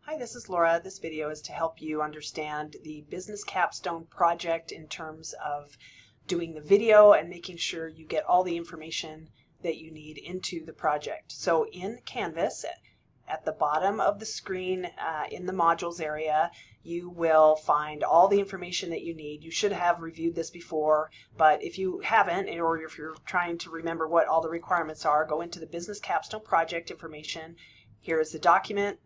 Hi, this is Laura. This video is to help you understand the Business Capstone project in terms of doing the video and making sure you get all the information that you need into the project. So in Canvas, at the bottom of the screen in the modules area, you will find all the information that you need. You should have reviewed this before, but if you haven't, or if you're trying to remember what all the requirements are, go into the Business Capstone project information. Here is the document.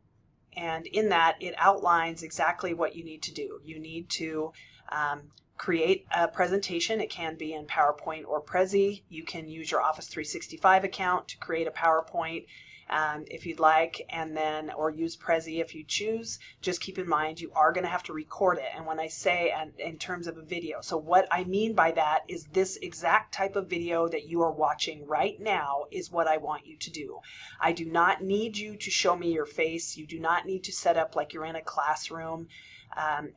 And in that, it outlines exactly what you need to do. You need to create a presentation. It can be in PowerPoint or Prezi. You can use your Office 365 account to create a PowerPoint if you'd like, and then or use Prezi if you choose. Just keep in mind you are going to have to record it. And when I say in terms of a video, so what I mean by that is this exact type of video that you are watching right now is what I want you to do. I do not need you to show me your face. You do not need to set up like you're in a classroom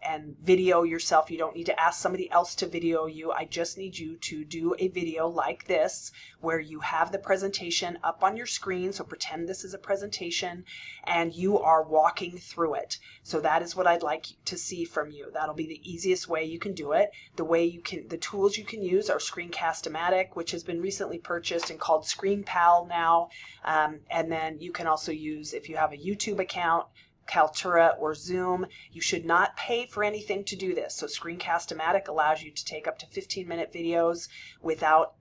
and video yourself. You don't need to ask somebody else to video you. I just need you to do a video like this where you have the presentation up on your screen. So pretend this is a presentation and you are walking through it. So that is what I'd like to see from you. That'll be the easiest way you can do it. The tools you can use are Screencast-O-Matic, which has been recently purchased and called ScreenPal now. And then you can also use, if you have a YouTube account, Kaltura or Zoom. You should not pay for anything to do this. So Screencast-O-Matic allows you to take up to 15-minute videos without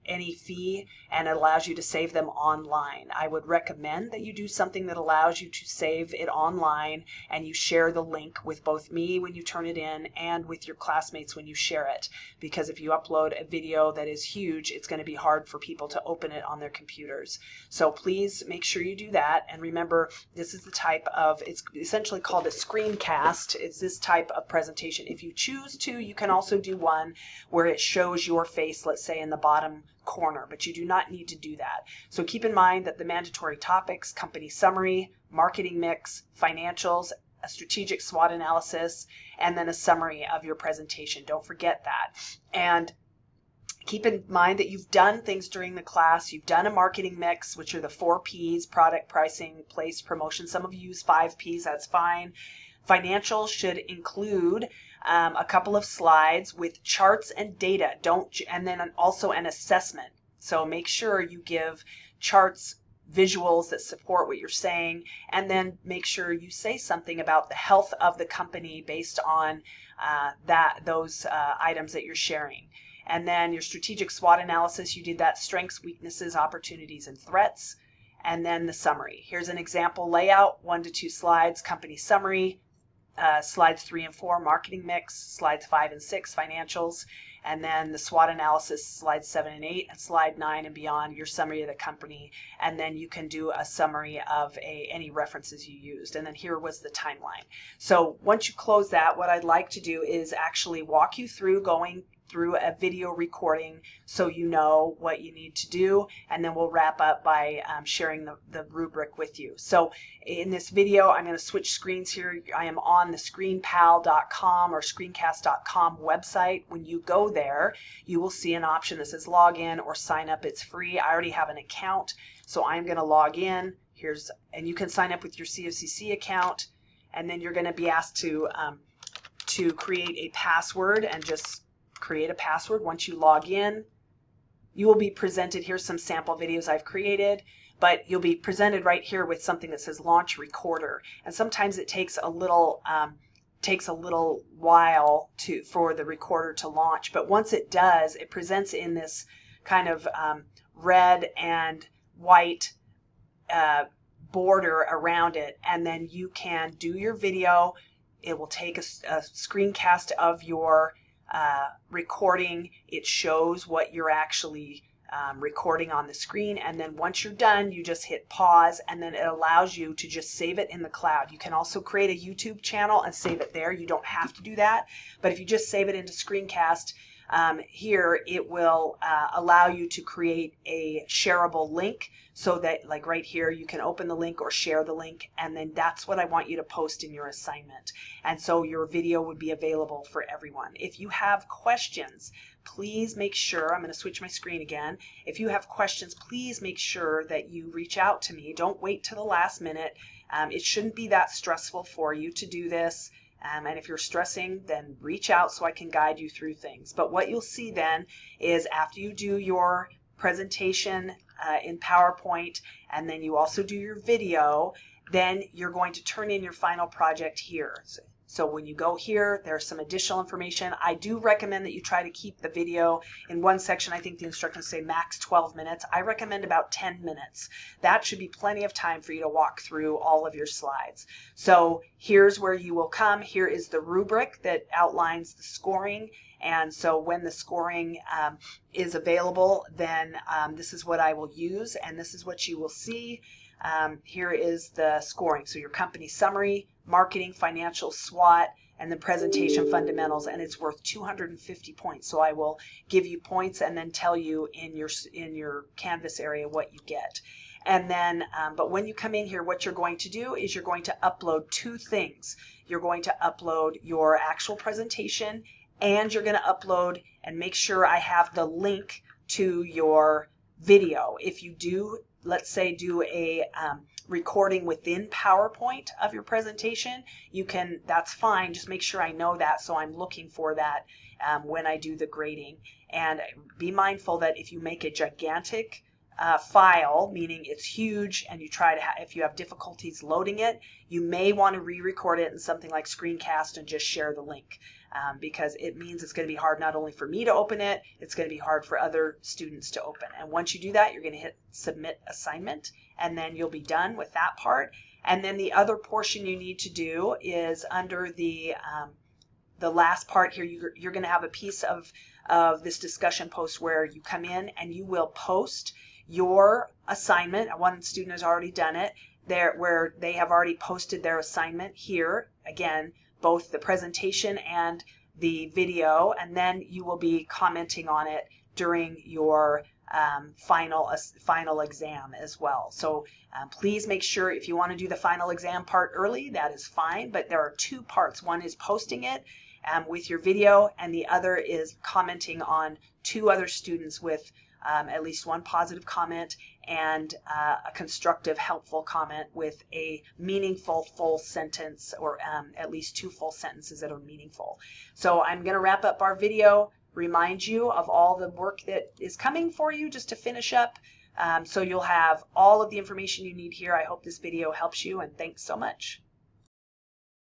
any fee, and it allows you to save them online. I would recommend that you do something that allows you to save it online and you share the link with both me when you turn it in and with your classmates when you share it, because if you upload a video that is huge, it's going to be hard for people to open it on their computers. So please make sure you do that, and remember, this is the type of, it's essentially called a screencast. It's this type of presentation. If you choose to, you can also do one where it shows your face, let's say in the bottom corner, but you do not need to do that. So keep in mind that the mandatory topics: company summary, marketing mix, financials, a strategic SWOT analysis, and then a summary of your presentation. Don't forget that. And keep in mind that you've done things during the class. You've done a marketing mix, which are the 4 Ps: product, pricing, place, promotion. Some of you use 5 Ps. That's fine. Financials should include a couple of slides with charts and data. And then also an assessment. So make sure you give charts, visuals that support what you're saying, and then make sure you say something about the health of the company based on those items that you're sharing. And then your strategic SWOT analysis, you did that: strengths, weaknesses, opportunities, and threats. And then the summary. Here's an example layout: 1 to 2 slides, company summary, slides 3 and 4, marketing mix, slides 5 and 6, financials, and then the SWOT analysis, slides 7 and 8, and slide 9 and beyond, your summary of the company. And then you can do a summary of any references you used. And then here was the timeline. So once you close that, what I'd like to do is actually walk you through going through a video recording so you know what you need to do, and then we'll wrap up by sharing the rubric with you. So in this video, I'm going to switch screens here. I am on the screenpal.com or screencast.com website. When you go there, you will see an option that says log in or sign up. It's free. I already have an account, so I'm going to log in. And you can sign up with your COCC account, and then you're going to be asked to create a password, and just create a password. Once you log in, you will be presented, here's some sample videos I've created, but you'll be presented right here with something that says launch recorder. And sometimes it takes a little while for the recorder to launch, but once it does, it presents in this kind of red and white border around it, and then you can do your video. It will take a screencast of your recording. It shows what you're actually recording on the screen, and then once you're done, you just hit pause, and then it allows you to just save it in the cloud. You can also create a YouTube channel and save it there. You don't have to do that, but if you just save it into Screencast, here it will allow you to create a shareable link, so that, like right here, you can open the link or share the link, and then that's what I want you to post in your assignment. And so your video would be available for everyone. If you have questions, please make sure, I'm going to switch my screen again. If you have questions, please make sure that you reach out to me. Don't wait till the last minute. It shouldn't be that stressful for you to do this. And if you're stressing, then reach out so I can guide you through things. But what you'll see then is after you do your presentation in PowerPoint, and then you also do your video, then you're going to turn in your final project here. So when you go here, there's some additional information. I do recommend that you try to keep the video in one section. I think the instructions say max 12 minutes. I recommend about 10 minutes. That should be plenty of time for you to walk through all of your slides. So here's where you will come. Here is the rubric that outlines the scoring. And so when the scoring is available, then this is what I will use, and this is what you will see. Here is the scoring. So your company summary, marketing, financial, SWOT, and the presentation fundamentals, and it's worth 250 points. So I will give you points and then tell you in your Canvas area what you get. And then, but when you come in here, what you're going to do is you're going to upload two things. You're going to upload your actual presentation, and you're going to upload and make sure I have the link to your video. If you do, let's say, do a recording within PowerPoint of your presentation, you can, that's fine. Just make sure I know that, so I'm looking for that when I do the grading. And be mindful that if you make a gigantic file, meaning it's huge, and you try to if you have difficulties loading it, you may want to re-record it in something like Screencast and just share the link, because it means it's going to be hard not only for me to open it, it's going to be hard for other students to open. And once you do that, you're going to hit submit assignment, and then you'll be done with that part. And then the other portion you need to do is under the last part here. You're going to have a piece of this discussion post where you come in and you will post your assignment. One student has already done it there, where they have already posted their assignment here. Again, both the presentation and the video, and then you will be commenting on it during your final exam as well. So please make sure, if you want to do the final exam part early, that is fine, but there are two parts. One is posting it with your video, and the other is commenting on two other students with at least one positive comment and a constructive, helpful comment with a meaningful full sentence, or at least two full sentences that are meaningful. So I'm going to wrap up our video, remind you of all the work that is coming for you just to finish up. So you'll have all of the information you need here. I hope this video helps you, and thanks so much.